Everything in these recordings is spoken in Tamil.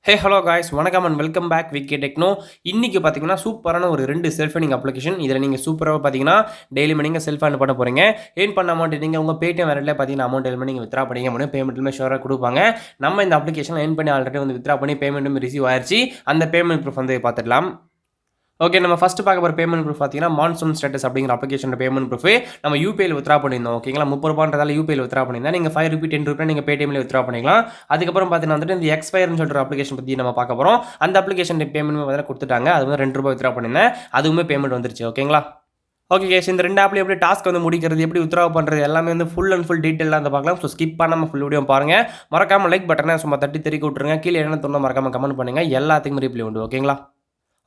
ஹே ஹலோ காய்ஸ் வணக்கம் and welcome back VK Techno. இன்றைக்கி பார்த்தீங்கன்னா சூப்பரான ஒரு 2 செல்ஃப் ஏர்னிங் அப்ளிகேஷன். இதில் நீங்கள் சூப்பராக பார்த்தீங்கன்னா டெய்லி நீங்கள் செல்ஃப் ஏர்ன் பண்ண போகிறீங்க. ஏர்ன் பண்ண அமௌண்ட் நீங்கள் உங்கள் பேடிஎம் வேலட்டில் பார்த்தீங்கன்னா அமௌண்ட் ஏர்ன் பண்ணி நீங்கள் வித்ரா பண்ணிக்க முடியும். பேமெண்ட்டுமே ஷோராக கொடுப்பாங்க. நம்ம இந்த அப்ளிகேஷனில் ஏர்ன் பண்ணி ஆல்ரெடி வந்து வித்ரா பண்ணி பேமெண்ட்டும் ரிசீவ் ஆயிடுச்சு. அந்த பேமெண்ட் ப்ரூஃப் வந்து பார்த்துடலாம். ஓகே, நம்ம ஃபஸ்ட்டு பார்க்க போகிற பேமெண்ட் ப்ரூஃப் பார்த்தீங்கன்னா மான்சூன் ஸ்டேட்டஸ் அப்படிங்கிற அப்ளிகேஷன் பேமெண்ட் ப்ரூஃப் நம்ம யூபிஐயில் வித்ரா பண்ணியிருந்தோம். ஓகேங்களா, 30 ரூபான்றதால யூபிஐயில் வித்ரா பண்ணியிருந்தா நீங்கள் 5 ரூபி 10 ரூபா நீங்கள் பேடிஎம்ல வித்ரா பண்ணிக்கலாம். அதுக்கப்புறம் பார்த்தீங்கன்னா வந்துட்டு இந்த எக்ஸ்பயர்னு சொல்கிற அப்ளிகேஷன் பற்றி நம்ம பார்க்க போகிறோம். அந்த அப்ளிகேஷன் பேமெண்ட் பார்த்தீங்கன்னா கொடுத்துட்டாங்க. அது வந்து 2 ரூபா வித்ரா பண்ணியிருந்தேன். அதுவுமே பேமெண்ட் வந்துருச்சு. ஓகேங்களா. ஓகே கேஸ், இந்த 2 ஆப்லேயும் எப்படி டாஸ்க் வந்து முடிக்கிறது, எப்படி வித்ரா பண்ணுறது எல்லாமே வந்து ஃபுல் அண்ட் ஃபுல் டீட்டெயிலாக வந்து பார்க்கலாம். ஸோ ஸ்கிப் பண்ணாமல் ஃபுல் வீடியோ பாருங்கள். மறக்காமல் லைக் பட்டனை சும்மா தட்டி தெறிக்க விட்டுருங்க. கீழே என்ன தோணும் மறக்காமல் கமெண்ட் பண்ணுங்கள். எல்லாத்துக்கும் ரிப்ளை உண்டு. ஓகேங்களா.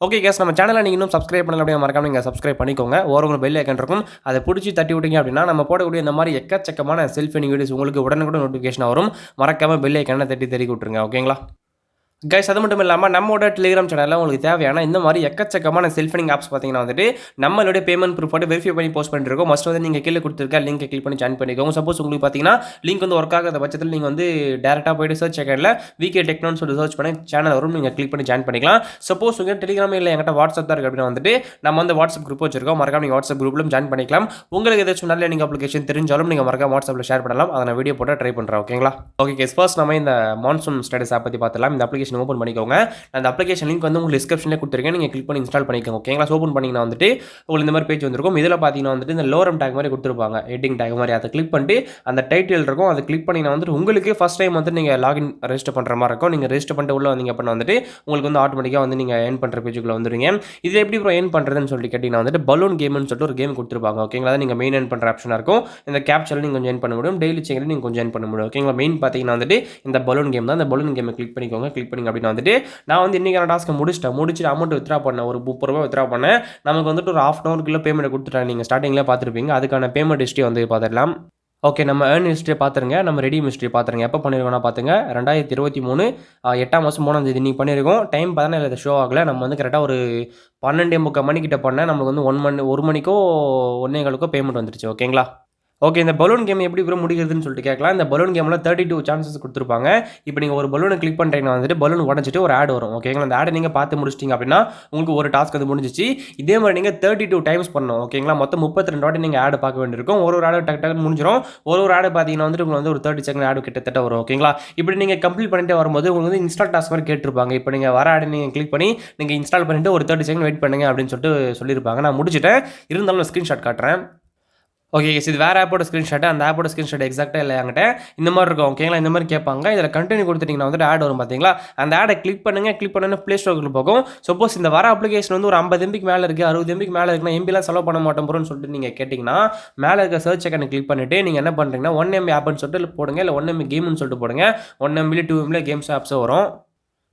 ஓகே கேஸ், நம்ம சேனலை நீங்கள் இன்னும் சப்ஸ்கிரைப் பண்ணல அப்படியே மறக்காம நீங்கள் சப்ஸ்கிரைப் பண்ணிக்கோங்க. ஒரு பெல் ஐக்கன் இருக்கும், அதை பிடிச்சி தட்டி விட்டீங்க அப்படின்னா நம்ம போடக்கூடிய இந்த மாதிரி எக்கச்சக்கமான செல்ஃப் ஏர்னிங் வீடியோஸ் உங்களுக்கு உடனுக்குடன் நோட்டிஃபிகேஷன் வரும். மறக்காம பெல் ஐக்கனை தட்டி தெறிக்க விட்டுருங்க. ஓகேங்களா கைஸ், அது மட்டும் இல்லாமல் நம்மளோட டெலிகிராம் சேனலில் உங்களுக்கு தேவையான இந்த மாதிரி எக்கச்சக்கமான செல்ஃப் ஏர்னிங் ஆப்ஸ் பார்த்தீங்கன்னா வந்துட்டு நம்மளுடைய பேமெண்ட் ப்ரூஃப் வந்து வெரிஃபை பண்ணி போஸ்ட் பண்ணிருக்கோம். மஸ்ட் வந்து நீங்கள் கீழே கொடுத்துருக்க லிங்கை கிளிக் பண்ணி ஜாயின் பண்ணிக்கோங்க. சப்போஸ் உங்களுக்கு பார்த்தீங்கன்னா லிங்க் வந்து ஒர்க் ஆகாத பட்சத்தில் நீங்கள் வந்து டேரெக்டாக போய்ட்டு சர்ச் செகண்டில் விகே டெக்னோன்னு சொல்லி சர்ச் பண்ணி சேனல் வரும், நீங்கள் கிளிக் பண்ணி ஜாயின் பண்ணிக்கலாம். சப்போஸ் உங்கள் டெலிகிராம் இல்லை என்கிட்ட வாட்ஸ்அப் தான் இருக்குது அப்படின்னா வந்துட்டு நம்ம வந்து வாட்ஸ்அப் குரூப் வச்சிருக்கோம். மறக்காம நீங்கள் வாட்ஸ்அப் குரூப்லும் ஜாயின் பண்ணிக்கலாம். உங்களுக்கு ஏதாச்சும் நல்ல நீங்கள் அப்ளிகேஷன் தெரிஞ்சாலும் நீங்கள் மறக்காம வாட்ஸ்அப்பில் ஷேர் பண்ணலாம். அதை நான் வீடியோ போட்டு ட்ரை பண்ணுறேன். ஓகேங்களா. ஓகே கேஸ், ஃபர்ஸ்ட் நம்ம இந்த மான்சூன் ஸ்டேட்டஸ் ஆப் பற்றி பார்த்துலாம். இந்த அப்ளிகேஷன் ஓப்பன் பண்ணிக்கோங்க. அந்த அப்ளிகேஷன் லிங்க் வந்து உங்களுக்கு டிஸ்கிரிப்ஷனில் கொடுத்துருக்கேன். நீங்கள் கிளிக் பண்ணி இன்ஸ்டால் பண்ணிக்கோங்க. ஓகேங்களா. ஓப்பன் பண்ணிங்கன்னா வந்துட்டு உங்களுக்கு இந்த மாதிரி பேஜ் வந்திருக்கும். இதில் பார்த்தீங்கன்னா வந்துட்டு இந்த லோரம் டேக் மாதிரி கொடுத்துருப்பாங்க, ஹெட்டிங் டேக் மாதிரி. அதை கிளிக் பண்ணிட்டு அந்த டைட்டில் இருக்கும், அதை கிளிக் பண்ணிங்கன்னா வந்துட்டு உங்களுக்கு ஃபஸ்ட் டைம் வந்து நீங்கள் லாகின் ரெஜிஸ்டர் பண்ணுற மாதிரி இருக்கும். நீங்கள் ரெஜிஸ்டர் பண்ணிட்டு உள்ள வந்தீங்க அப்படின்னா வந்துட்டு உங்களுக்கு வந்து ஆட்டோமேட்டிக்காக வந்து நீங்கள் ஏர்ன் பண்ணுற பேஜுக்குள்ள வந்துடுங்க. இதில் எப்படி ப்ரோ ஏர்ன் பண்ணுறதுன்னு சொல்லிட்டு கேட்டிங்கன்னா வந்துட்டு பலூன் கேம்னு சொல்லிட்டு ஒரு கேம் கொடுத்துருப்பாங்க. ஓகேங்களா. அதை நீங்கள் மெயின் ஏர்ன் பண்ணுற ஆப்ஷனாக இருக்கும். இந்த கேப்சரில் நீங்கள் கொஞ்சம் ஏர்ன் பண்ண முடியும். டெய்லி செக்கில் நீங்கள் கொஞ்சம் ஏர்ன் பண்ண முடியும். ஓகேங்களா. மெயின் பார்த்தீங்கன்னா வந்துட்டு இந்த பலூன் கேம் தான். இந்த பலூன் கேமை கிளிக் பண்ணிக்கோங்க. கிளிக் பண்ணிங்க அப்படின்னா வந்துட்டு நான் வந்து இன்றைக்கான டாஸ்க்கை முடிச்சுட்டு அமௌண்ட் வித்ரா பண்ணேன். ஒரு 30 ரூபா வித்ரா பண்ணேன். நமக்கு வந்துட்டு ஒரு ½ ஹவருக்குள்ள பேமெண்ட் கொடுத்துட்டாங்க. நீங்கள் ஸ்டார்டிங்கில் பார்த்துருப்பீங்க. அதுக்கான பேமெண்ட் ஹிஸ்ட்ரி வந்து பார்த்துடலாம். ஓகே, நம்ம ஏர்ன் ஹிஸ்ட்ரி பார்த்துருங்க. நம்ம ரெடீம் ஹிஸ்ட்ரி பார்த்துருங்க. எப்போ பண்ணியிருக்கோம்னா பார்த்துங்க 2023 8ஆம் மாதம் 3ஆம் தேதி நீங்கள் பண்ணியிருக்கோம். டைம் பார்த்தீங்கன்னா இல்லை ஷோ ஆகலை. நம்ம வந்து கரெக்டாக ஒரு 12:45 மணிக்கிட்ட பண்ணேன். நமக்கு வந்து 1 மணிக்கோ 1:15க்கோ பேமெண்ட் வந்துருச்சு. ஓகேங்களா. ஓகே, இந்த பலூன் கேம் எப்படி ப்ரோ முடிக்கிறதுன்னு சொல்லிட்டு கேட்கலாம். இந்த பலூன் கேமில் 32 சான்சஸ் கொடுத்துருப்பாங்க. இப்போ நீங்கள் ஒரு பலூனை கிளிக் பண்ணுறீங்கன்னா வந்துட்டு பலூன் உடச்சிட்டு ஒரு ஆட் வரும். ஓகேங்களா. அந்த ஆடை நீங்கள் பார்த்து முடிச்சிட்டிங்க அப்படின்னா உங்களுக்கு ஒரு டாஸ்க் வந்து முடிஞ்சிச்சு. இதே மாதிரி நீங்கள் 32 டைம்ஸ் பண்ணணும். ஓகேங்களா. மொத்தம் 32 வாட்டி நீங்கள் ஆடு பார்க்க வேண்டியிருக்கும். ஒரு ஆடு டக்கு முடிஞ்சிடும். ஒரு ஆடு பார்த்தீங்கன்னா வந்துட்டு உங்களுக்கு வந்து ஒரு 30 செகண்ட் ஆடு கிட்டத்தட்ட வரும். ஓகேங்களா. இப்படி நீங்கள் கம்ப்ளீட் பண்ணிட்டு வரும்போது உங்களுக்கு வந்து இன்ஸ்டால் டாஸ்க் மாதிரி கேட்டிருப்பாங்க. இப்போ நீங்கள் வர ஆடை நீங்கள் கிளிக் பண்ணி நீங்கள் இன்ஸ்டால் பண்ணிட்டு ஒரு 30 செகண்ட் வெயிட் பண்ணுங்க அப்படின்னு சொல்லிட்டு சொல்லியிருப்பாங்க. நான் முடிச்சிட்டேன். இருந்தாலும் நான் ஸ்க்ரீன்ஷாட் காட்டுறேன். ஓகே, இது வேறு ஆப்போட ஸ்க்ரீன்ஷாட். அந்த ஆப்போட ஸ்க்ரீன்ஷாட் எக்ஸாக்டாக இல்லை என்கிட்ட. இந்த மாதிரி இருக்கும். ஓகேங்களா. இந்த மாதிரி கேட்பாங்க. இதில் கண்டினியூ கொடுத்துட்டிங்கன்னா வந்துட்டு ஆட் வரும் பார்த்தீங்களா. அந்த ஆடை கிளிக் பண்ணுங்கள். கிளிக் பண்ணணும் ப்ளே ஸ்டோருக்கு போகும். சப்போஸ் இந்த வர அப்ளிகேஷன் வந்து ஒரு 50 MBக்கு மேலே இருக்குது, 60 MBக்கு மேலே இருக்குன்னா எம்பிலாம் செலவு பண்ண மாட்டோம் ப்ரோன்னு சொல்லிட்டு நீங்கள் கேட்டிங்கன்னா மேலே இருக்க சர்ச் ஐக்கனை கிளிக் பண்ணிவிட்டு நீங்கள் என்ன பண்ணுறீங்கன்னா 1 MB ஆப்னு சொல்லிட்டு போடுங்க. இல்லை 1 MB கேம்னு சொல்லிட்டு போடுங்க. 1 MB 2 MB கேம்ஸ் ஆப்ஸும் வரும்.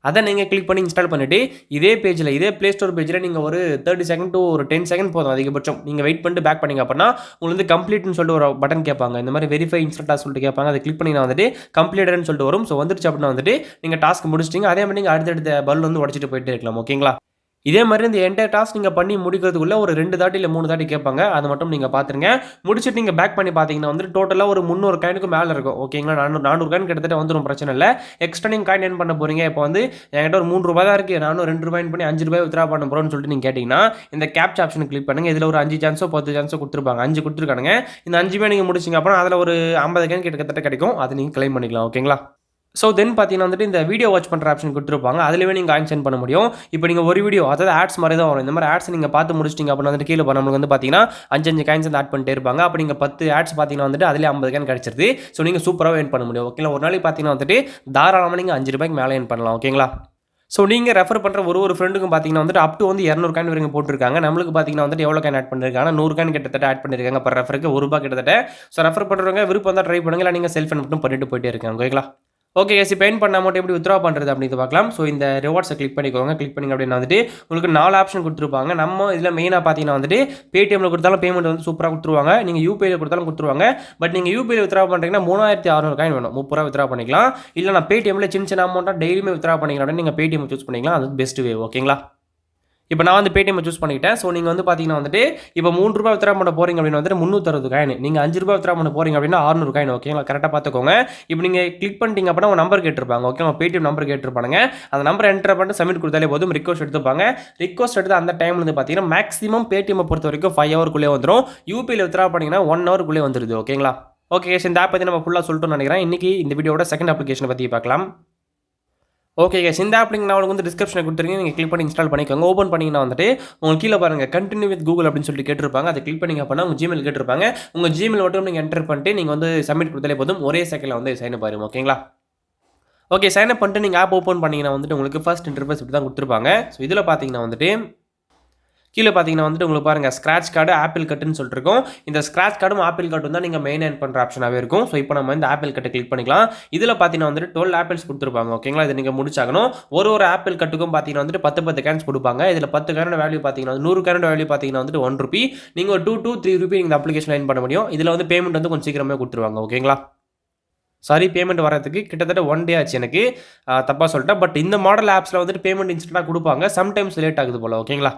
அதை நீங்கள் கிளிக் பண்ணி இன்ஸ்டால் பண்ணிவிட்டு இதே பேஜில் இதே ப்ளே ஸ்டோர் பேஜில் நீங்கள் ஒரு 30 செகண்ட் டு ஒரு 10 செகண்ட் போதும் அதிகபட்சம். நீங்கள் வெயிட் பண்ணிட்டு பேக் பண்ணிங்க அப்படின்னா உங்களுக்கு வந்து கம்ப்ளீட்னு சொல்லிட்டு ஒரு பட்டன் கேட்பாங்க. இந்த மாதிரி வெரிஃபை இன்ஸ்டன்ட்டாக சொல்லிட்டு கேட்பாங்க. அதை கிளிக் பண்ணி வந்துட்டு கம்ப்ளீட்டட்னு சொல்லிட்டு வரும். ஸோ வந்துருச்சு அப்படின்னா வந்துட்டு நீங்கள் டாஸ்க் முடிச்சிட்டிங்க. அதே மாதிரி நீங்கள் அடுத்தடுத்த பல் வந்து உடச்சிட்டு போயிட்டே இருக்கலாம். ஓகேங்களா. இதே மாதிரி இந்த என்டையர் டாஸ்க் நீங்கள் பண்ணி முடிக்கிறதுக்குள்ள ஒரு 2 தாட்டி இல்லை 3 தாட்டி கேட்பாங்க. அது மட்டும் நீங்கள் பார்த்துருங்க. முடிச்சுட்டு நீங்கள் பேக் பண்ணி பார்த்தீங்கன்னா வந்துட்டு டோட்டலாக ஒரு 300 காயினுக்கு மேலே இருக்கும். ஓகேங்களா. 400 காயின் கிட்டத்தட்ட வந்துடும். பிரச்சனை இல்லை. எக்ஸ்ட்ரா நீங்கள் காயின் ஏர்ன் பண்ண போகிறீங்க. இப்போ வந்து என்கிட்ட ஒரு 3 ரூபா தான் இருக்குது, நானும் 2 ரூபாய் பண்ணி 5 ரூபாய் வித்ரா பண்ண போகிறோன்னு சொல்லிட்டு நீங்கள் கேட்டிங்கன்னா இந்த கேப்சா ஆப்ஷன் கிளிக் பண்ணுங்கள். இதில் ஒரு 5 சான்ஸோ 10 சான்ஸோ கொடுத்துருப்பாங்க. 5 கொடுத்துருக்கானுங்க. இந்த 5 நீங்கள் முடிச்சிங்க அப்புறம் அதில் ஒரு 50 காயின் கிட்டத்தட்ட கிடைக்கும். அதை நீங்கள் கிளைம் பண்ணிக்கலாம். ஓகேங்களா. ஸோ தென் பார்த்தீங்கன்னா வந்துட்டு இந்த வீடியோ வாட்ச் பண்ணுற ஆப்ஷன் கொடுத்துருப்பாங்க. அதுலேயே நீங்கள் காயின் சென்ட் பண்ண முடியும். இப்போ நீங்கள் ஒரு வீடியோ அதாவது ஆட்ஸ் மாதிரி தான் வரும். இந்த மாதிரி ஆட்ஸ் நீங்கள் பார்த்து முடிச்சிட்டிங்க அப்படின்னா வந்துட்டு கீழே நம்மளுக்கு வந்து பார்த்தீங்கன்னா 5 காயின்ஸ் வந்து ஆட் பண்ணிட்டே இருப்பாங்க. அப்போ நீங்கள் 10 ஆட்ஸ் பார்த்தீங்கன்னா வந்துட்டு அதிலே 50 காயின் கிடச்சிருது. ஸோ நீங்கள் சூப்பராக ஏர்ன் பண்ண முடியும். ஓகேங்களா. ஒரு நாளைக்கு பார்த்தீங்கன்னா வந்துட்டு தாராளமாக நீங்கள் 5 ரூபாய்க்கு மேலே ஏர்ன் பண்ணலாம். ஓகேங்களா. ஸோ நீங்கள் ரெஃபர் பண்ணுற ஒரு ஃப்ரெண்டுக்கும் பார்த்தீங்கன்னா வந்துட்டு அப் டு வந்து 200 காயின் வரைக்கும் போட்டிருக்காங்க. நம்மளுக்கு பார்த்தீங்கன்னா வந்துட்டு எவ்வளோ காயின் ஆட் பண்ணிருக்காங்க, 100 காயின் கிட்டத்தட்ட ஆட் பண்ணியிருக்காங்க. பர் ரெஃபருக்கு ₹1 கிட்டத்தட்ட. ஸோ ரெஃபர் பண்ணுறவங்க விருப்பம் தான் ட்ரை பண்ணுங்க. இல்லை நீங்கள் செல்ஃப் மட்டும் பண்ணிட்டு போயிட்டே இருக்காங்க. ஓகேங்களா. ஓகே கேஸ், இப்போ ஏர்ன் பண்ண அமௌண்ட் எப்படி வித்ரா பண்ணுறது அப்படின்னு பார்க்கலாம். ஸோ இந்த ரிவார்ட்ஸை கிளிக் பண்ணிக்கோங்க. கிளிக் பண்ணிங்க அப்படின்னா வந்துட்டு உங்களுக்கு 4 ஆப்ஷன் கொடுத்துருப்பாங்க. நம்ம இதில் மெயினாக பார்த்தீங்கன்னா வந்துட்டு பேடிஎம்ல கொடுத்தாலும் பேமெண்ட் வந்து சூப்பராக கொடுத்துருவாங்க. நீங்கள் யூபிஐயில் கொடுத்தாலும் கொடுத்துருவாங்க. பட் நீங்கள் யூபிஐயில் வித்ரா பண்ணுறீங்கன்னா 3600 காயின் வேணும். 30 ரூபா வித்ரா பண்ணிக்கலாம். இல்லை நான் பேடிஎம்ல சின்ன அமௌண்ட்டாக டெய்லியுமே வித்ரா பண்ணிக்கலாம் அப்படின்னு நீங்கள் பேடிஎம் சூஸ் பண்ணிக்கலாம். அது பெஸ்ட் வே. ஓகேங்களா. இப்போ நான் வந்து பேடிஎம் சூஸ் பண்ணிக்கிட்டேன். ஸோ நீங்க வந்து பார்த்தீங்கன்னா வந்துட்டு, இப்போ ரூ. 3 வித்ட்ரா பண்ண போறீங்க அப்படின்னு வந்துட்டு 360 காயின். நீங்க ரூ. 5 வித்ட்ரா பண்ண போறீங்க அப்படின்னா 600 காயின். ஓகேங்களா? கரெக்ட்டா பார்த்துக்கோங்க. இப்போ நீங்க கிளிக் பண்ணிட்டீங்க அப்படின்னா உங்க நம்பர் கேட்டிருப்பாங்க. ஓகே, உங்க பேடிஎம் நம்பர் கேட்டிருப்பானுங்க. அந்த நம்பர் என்டர் பண்ணிட்டு சப்மிட் கொடுத்தாலே போதும். ரிக்வெஸ்ட் எடுத்துப்பாங்க. ரிக்வெஸ்ட் எடுத்து அந்த டைம்ல வந்து பார்த்தீங்கன்னா மேக்ஸிமம் பேடிஎம் பொறுத்தவரைக்கும் 5 ஹவர்க்குள்ளே வந்துரும். யூபிஐல வித்ட்ரா பண்ணீங்கன்னா 1 ஹவர்க்குள்ளே வந்துருது. ஓகேங்களா? ஓகே கைஸ், இந்த ஆப் பத்தி நம்ம ஃபுல்லா சொல்லிட்டோம்னு நினைக்கிறேன். இன்னைக்கு இந்த வீடியோவோட செகண்ட் அப்ளிகேஷன் பத்தி பார்க்கலாம். ஓகே கைஸ், இந்த ஆப் லிங்க் நான் உங்களுக்கு வந்து டிஸ்கிரிப்ஷனில் கொடுத்துருக்கேன். நீங்கள் கிளிக் பண்ணி இன்ஸ்டால் பண்ணிக்கோங்க. ஓப்பன் பண்ணிங்கன்னா வந்துட்டு உங்களுக்கு கீழே பாருங்கள் கண்டினியூ வித் கூகுள் அப்படின்னு சொல்லிட்டு கேட்டிருப்பாங்க. அதை கிளிக் பண்ணிங்க அப்படின்னா உங்கள் ஜிமெயில் கேட்டிருப்பாங்க. உங்கள் ஜிமெயில் மட்டும் நீங்கள் என்டர் பண்ணிட்டு நீங்கள் வந்து சப்மிட் கொடுத்தாலே போதும். ஒரே செகண்டில் வந்து சைன் அப் ஆயிரும். ஓகேங்களா? ஓகே, சைன் அப் பண்ணிட்டு நீங்கள் ஆப் ஓப்பன் பண்ணிங்கன்னா வந்துட்டு உங்களுக்கு ஃபர்ஸ்ட் இன்டர்ஃபேஸ் இப்படி தான் கொடுத்துருப்பாங்க. ஸோ இதில் பார்த்தீங்கன்னா வந்துட்டு கீழே பார்த்தீங்கன்னா வந்துட்டு உங்களுக்கு பாருங்கள் ஸ்க்ராட்ச் கார்டு ஆப்பிள் கட்டுன்னு சொல்லிட்டு இருக்கும். இந்த ஸ்க்ராட்ச் கார்டும் ஆப்பிள் கார்டும் தான் நீங்கள் மெயின் பண்ணுற ஆப்ஷனாகவே இருக்கும். ஸோ இப்போ நம்ம இந்த ஆப்பிள் கட்டை கிளிக் பண்ணிக்கலாம். இதில் பார்த்தீங்கன்னா வந்துட்டு 12 ஆப்பிள்ஸ் கொடுத்துருப்பாங்க. ஓகேங்களா? இது நீங்கள் முடிச்சாகணும். ஒரு ஆப்பிள் கட்டுக்கும் பார்த்தீங்கன்னா வந்துட்டு 10 கேன்ஸ் கொடுப்பாங்க. இதில் 10 கேனோட வேல்யூ பார்த்தீங்கன்னா 100 கேனோட வேல்யூ பார்த்தீங்கன்னா வந்துட்டு ₹1. நீங்கள் ஒரு 2 to 3 ரூபி இந்த அப்ளிகேஷன் லைன் பண்ண முடியும். இதில் வந்து பேமெண்ட் வந்து கொஞ்சம் சீக்கிரமே கொடுத்துருவாங்க. ஓகேங்களா? சாரி, பேமெண்ட் வரதுக்கு கிட்டத்தட்ட 1 டே ஆச்சு எனக்கு. தப்பாக சொல்லிட்டேன். பட் இந்த மாடல் ஆப்ஸில் வந்துட்டு பேமெண்ட் இன்ஸ்டன்ட்டாக கொடுப்பாங்க. சம்டைம்ஸ் லேட் ஆகுது போல். ஓகேங்களா?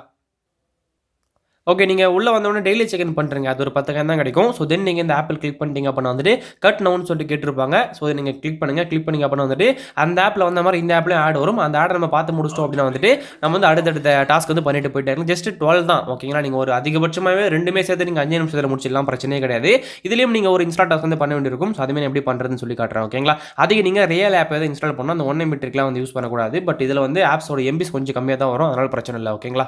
ஓகே, நீங்கள் உள்ளே வந்தோடனே டெய்லி செக் இன் பண்ணுறீங்க. அது ஒரு 10 காயின் தான் கிடைக்கும். ஸோ தென் நீங்கள் இந்த ஆப்பிள் கிளிக் பண்ணிட்டீங்க அப்படின்னா வந்துட்டு கட் நவுன்னு சொல்லிட்டு கேட்டிருப்பாங்க. ஸோ நீங்கள் கிளிக் பண்ணுங்கள். கிளிக் பண்ணிங்க அப்படின்னா வந்துட்டு அந்த ஆப்பில் வந்த மாதிரி இந்த ஆப்லேயும் ஆட் வரும். அந்த ஆடை நம்ம பார்த்து முடிச்சிட்டோம் அப்படின்னா வந்துட்டு நம்ம வந்து அடுத்தடுத்த டாஸ்க் வந்து பண்ணிட்டு போயிட்டே இருக்கோம். ஜஸ்ட் 12 தான். ஓகேங்களா? நீங்கள் ஒரு அதிகபட்சமாகவே ரெண்டுமே சேர்த்து நீங்கள் 5 நிமிஷத்தில் முடிச்சிடலாம். பிரச்சனையே கிடையாது. இதுலேயும் நீங்கள் ஒரு இன்ஸ்டா டாஸ்க் வந்து பண்ண வேண்டியிருக்கும். ஸோ அதுமாதிரி எப்படி பண்ணுறதுன்னு சொல்லி காட்டுறேன். ஓகேங்களா? அதுக்கு நீங்கள் ரியல் ஆப் எதாவது இன்ஸ்டால் பண்ணால் அந்த 1 MB ட்ரிக்லாம் வந்து யூஸ் பண்ணக்கூடாது. பட் இதில் வந்து ஆப்ஸோட எம்பிஸ் கொஞ்சம் கம்மியாக தான் வரும். அதனால் பிரச்சனை இல்லை. ஓகேங்களா?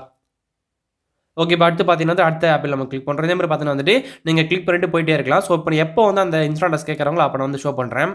ஓகே, இப்போ அடுத்து பார்த்தீங்கன்னா அடுத்த ஆப்பில் நம்ம கிளிக் பண்ணுறோம். இதே மாதிரி பார்த்தீங்கன்னா வந்துட்டு நீங்கள் கிளிக் பண்ணிட்டு போயிட்டே இருக்கலாம். ஸோ இப்போ எப்போ வந்து அந்த இன்ஸ்டால்ஸ் கேட்குறாங்களோ அப்போ நான் வந்து ஷோ பண்ணுறேன்.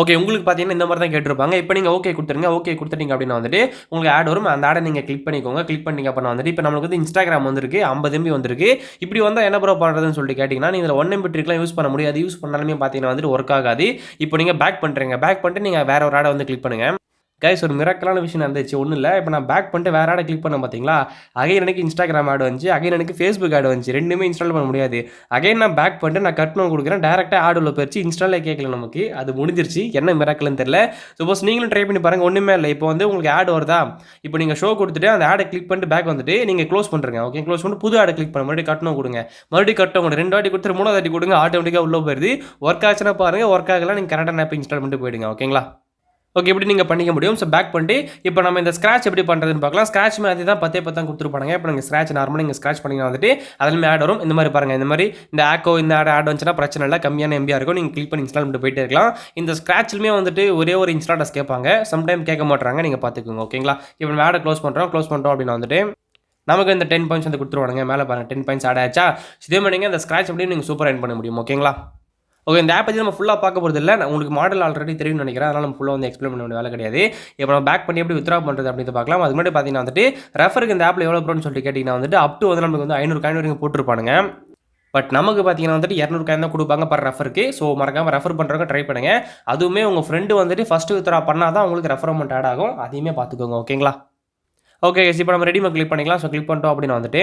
ஓகே, உங்களுக்கு பார்த்தீங்கன்னா இந்த மாதிரி தான் கேட்டிருப்பாங்க. இப்போ நீங்கள் ஓகே கொடுத்துருங்க. ஓகே கொடுத்துட்டீங்க அப்படின்னா வந்துட்டு உங்களுக்கு ஆட் வரும். அந்த ஆடை நீங்கள் கிளிக் பண்ணிக்கோங்க. கிளிக் பண்ணிங்க அப்படின்னா வந்துட்டு இப்போ நம்மளுக்கு வந்து இன்ஸ்டாகிராம் வந்திருக்கு. 50 MB வந்திருக்கு. இப்படி வந்தால் என்ன ப்ரோ பண்ணுறதுன்னு சொல்லிட்டு கேட்டிங்கன்னா நீங்கள் 1 MB ட்ரிக்லாம் யூஸ் பண்ண முடியாது. யூஸ் பண்ணாலுமே பார்த்தீங்கன்னா வந்துட்டு ஒர்க் ஆகாது. இப்போ நீங்கள் பேக் பண்ணுறீங்க. பேக் பண்ணிட்டு நீங்கள் வேற ஒரு ஆடை வந்து கிளிக் பண்ணுங்கள். கைஸ், ஒரு மிராக்கலான விஷயம் நடந்துச்சு. ஒன்றும் இல்லை. இப்போ நான் பேக் பண்ணிட்டு வேறு ஆடை கிளிக் பண்ணேன் பார்த்தீங்களா? அகைன் எனக்கு இன்ஸ்டாகிராம் ஆட் வந்துச்சு. அகைன் எனக்கு ஃபேஸ்புக் ஆட் வந்துச்சு. ரெண்டுமே இன்ஸ்டால் பண்ண முடியாது. அகைன் நான் பேக் பண்ணிட்டு நான் கட்டணம் கொடுக்குறேன். டேரெக்டாக ஆட் உள்ள போயிடுச்சு. இன்ஸ்டாலே கேட்கல நமக்கு. அது முடிஞ்சிருச்சு. என்ன மிராக்கல்னு தெரியல. சப்போஸ் நீங்களும் ட்ரை பண்ணி பாருங்கள். ஒன்றுமே இல்லை. இப்போ வந்து உங்களுக்கு ஆட் வருதா? இப்போ நீங்கள் ஷோ கொடுத்துட்டு அந்த ஆடை கிளிக் பண்ணிட்டு பேக் வந்துட்டு நீங்கள் க்ளோஸ் பண்ணுறீங்க. ஓகே, க்ளோஸ் பண்ணிட்டு புது ஆடை கிளிக் பண்ண மறுபடியும் கட்டணம் கொடுங்க. மறுபடியும் கட்டணம் கொடுங்க. 2 வாட்டி கொடுத்துட்டு 3வது வாட்டி கொடுங்க. ஆட்டோமேட்டிக்காக உள்ளே போயிடுது. ஒர்க் ஆச்சுன்னா பாருங்கள். ஒர்க் ஆகலாம் நீங்கள் கரெக்டான ஆப் இன்ஸ்டால் பண்ணிட்டு போயிடுங்க. ஓகேங்களா? ஓகே, இப்படி நீங்கள் பண்ணிக்க முடியும். ஸோ பேக் பண்ணிட்டு இப்போ நம்ம இந்த ஸ்க்ராட்ச் எப்படி பண்ணுறதுன்னு பார்க்கலாம். ஸ்க்ராட்ச் மாதிரி தான் 10 தான் கொடுத்துருப்பாங்க. இப்போ நீங்கள் ஸ்க்ராட்ச் நார்மலாக நீங்கள் ஸ்க்ராட்ச் பண்ணிங்கன்னா வந்துட்டு அதுலேயுமே ஆட் வரும். இந்த மாதிரி பாருங்கள். இந்த மாதிரி இந்த ஆக்கோ இந்த ஆட் வந்துச்சுன்னா பிரச்சனை இல்லை. கம்மியான எம்பியாக இருக்கும். நீங்கள் கிளிக் பண்ணி இன்ஸ்டால் பண்ணிட்டு போயிட்டே இருக்கலாம். இந்த ஸ்க்ராட்ச்லுமே வந்துட்டு ஒரே ஒரு இன்ஸ்டால்ஸ் கேட்பாங்க. சம்டைம் கேட்க மாட்டாங்க. நீங்கள் பார்த்துக்கோங்க. ஓகேங்களா? இப்போ நம்ம ஆடை க்ளோஸ் பண்ணுறோம் அப்படின்னா வந்துட்டு நமக்கு இந்த 10 பாயிண்ட்ஸ் வந்து கொடுத்துருவாங்க. மேலே பாருங்கள் 10 பாயிண்ட்ஸ் ஆட் ஆச்சா? இதே மாதிரி நீங்கள் அந்த ஸ்க்ராட்ச் அப்படியே நீங்கள் சூப்பராக என் பண்ண முடியும். ஓகேங்களா? ஓகே, இந்த ஆப் பற்றி நம்ம ஃபுல்லாக பார்க்க போகிறது இல்லை. உங்களுக்கு மாடல் ஆல்ரெடி தெரியும்னு நினைக்கிறேன். அதனால் நம்ம ஃபுல்லாக வந்து எக்ஸ்பிளைன் பண்ண வேண்டிய வேலை கிடையாது. இப்போ நம்ம பேக் பண்ணி எப்படி வித்ரா பண்ணுறது அப்படின்னு பார்க்கலாம். அது முன்னாடி பார்த்தீங்கன்னா வந்துட்டு ரெஃபருக்கு இந்த ஆப்பில் எவ்வளோ ப்ரோன்னு சொல்லிட்டு கேட்டிங்கன்னா வந்துட்டு அப் டு வந்து நமக்கு வந்து 500 காயின் வரைக்கும் போட்டுருப்பானுங்க. பட் நமக்கு பார்த்தீங்கன்னா வந்துட்டு 200 காயின் தான் கொடுப்பாங்க பர் ரெஃபருக்கு. ஸோ மறக்காமல் ரெஃபர் பண்ணுறவங்க ட்ரை பண்ணுங்கள். அதுவுமே உங்கள் ஃப்ரெண்டு வந்துட்டு ஃபஸ்ட்டு வித்ரா பண்ணால் தான் உங்களுக்கு ரெஃபர் அமௌண்ட் ஆட் ஆகும். அதையுமே பார்த்துக்கோங்க. ஓகேங்களா? ஓகே, இப்போ நம்ம ரெடிமாக கிளிக் பண்ணிக்கலாம். ஸோ கிளிக் பண்ணிட்டோம் அப்படின்னு வந்துட்டு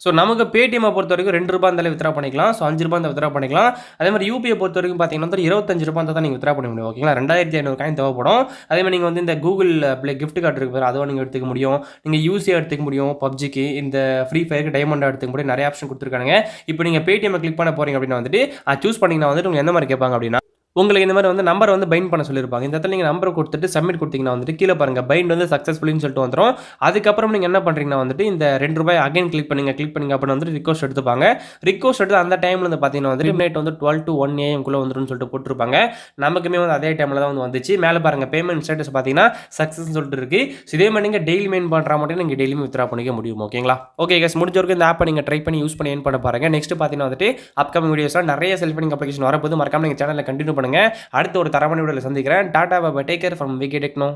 ஸோ நமக்கு பேடிஎம்மை பொறுத்த வரைக்கும் ₹2 இருந்தாலே வித்ரா பண்ணிக்கலாம். ஸோ ₹5 இருந்தால் வித்ரா பண்ணிக்கலாம். அதே மாதிரி யூபிஐ பொறுத்த வரைக்கும் பார்த்தீங்கன்னா ₹25 இருந்தால் தான் நீங்கள் வித்ரா பண்ண முடியும். ஓகேங்களா? 2500 காயின் தேவைப்படும். அதே மாதிரி நீங்கள் வந்து இந்த கூகுள் ப்ளே கிஃப்ட் கார்டு இருக்கு பாரு, அதுவும் நீங்கள் எடுத்துக்க முடியும். நீங்கள் யூசியாக எடுத்துக்க முடியும். பப்ஜிக்கு இந்த ஃப்ரீ ஃபயருக்கு டைமண்டாக எடுத்துக்க முடியும். நிறைய ஆப்ஷன் கொடுத்துருக்காங்க. இப்போ நீங்கள் பேடிஎம்மை கிளிக் பண்ண போகிறீங்க அப்படின்னா வந்துட்டு சூஸ் பண்ணிங்கன்னா வந்துட்டு உங்களுக்கு எந்த மாதிரி கேட்பாங்க அப்படின்னா உங்களுக்கு இந்த மாதிரி வந்து நம்பர் வந்து பைண்ட் பண்ண சொல்லியிருப்பாங்க. இந்த இடத்துல நீங்கள் நம்பர் கொடுத்துட்டு சப்மிட் கொடுத்தீங்கன்னா வந்துட்டு கீழே பாருங்கள் பைண்ட் வந்து சக்ஸஸ்ஃபுல்லின்னு சொல்லிட்டு வந்துடும். அதுக்கப்புறம் நீங்கள் என்ன பண்ணுறீங்கன்னா வந்துட்டு இந்த ₹2 அகைன் கிளிக் பண்ணிங்க அப்படின்னு வந்துட்டு ரிக்வஸ்ட் எடுத்துப்பாங்க. ரிக்வஸ்ட் எடுத்து அந்த டைமில் வந்து பார்த்தீங்கன்னா வந்து நைட் வந்து 12 to 1 AM வந்துருன்னு சொல்லிட்டு போட்டிருப்பாங்க. நமக்குமே வந்து அதே டைமில் தான் வந்து வந்துச்சு. மேலே பாருங்கள் பேமெண்ட் ஸ்டேட்டஸ் பார்த்தீங்கன்னா சக்ஸஸ்ன்னு சொல்லிட்டு இருக்கு. இதே மாதிரி நீங்கள் டெய்லி மெயின் பண்ணுற மட்டும் நீங்கள் டெய்லியுமே வித்ரா பண்ணிக்க முடியும். ஓகேங்களா? ஓகே கைஸ், முடிஞ்ச வரைக்கும் இந்த ஆப்பை நீங்கள் ட்ரை பண்ணி யூஸ் பண்ணி ஏன் பண்ண பாருங்கள். நெக்ஸ்ட் பார்த்தீங்கன்னா வந்துட்டு அப்கமிங் வீடியோஸில் நிறைய செல்ஃப் ஏர்னிங் அப்ளிகேஷன் வரப்போது. மறக்காம நீங்கள் சேனலில் கண்டினியூ பண்ணுங்கள். அடுத்த ஒரு தரமான வீடியோவில் சந்திக்கிறேன். டாடா bye bye. Take care from VK techno.